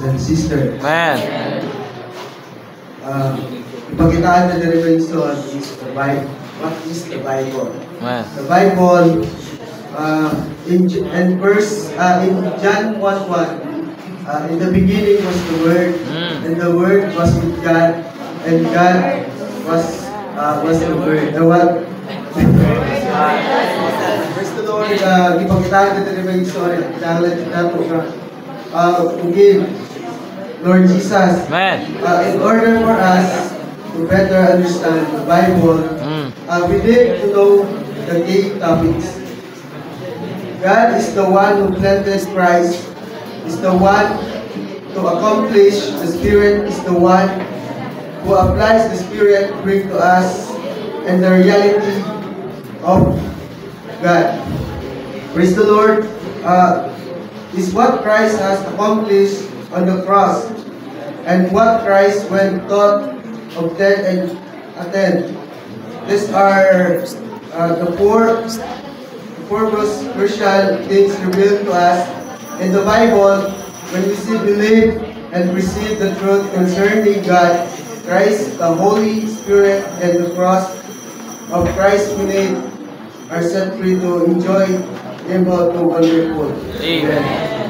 and sisters. Amen. Ipakitaan na derivation is the Bible. What is the Bible? Amen. The Bible, in John 1:1, in the beginning was the Word, and the Word was with God, and God was the Word. The what? Praise the Lord. Ipakitaan na derivation. Kailangan natin forgive Lord Jesus. Amen. In order for us to better understand the Bible, we need to know the key topics. God is the one who planted Christ, is the one to accomplish, the Spirit is the one who applies the Spirit to bring to us and the reality of God. Praise the Lord. Is what Christ has accomplished on the cross and what Christ when taught, obtained, and attained. These are the four most crucial things revealed to us in the Bible when we believe and receive the truth concerning God, Christ, the Holy Spirit, and the cross of Christ we need are set free to enjoy Him to wonderful. Amen.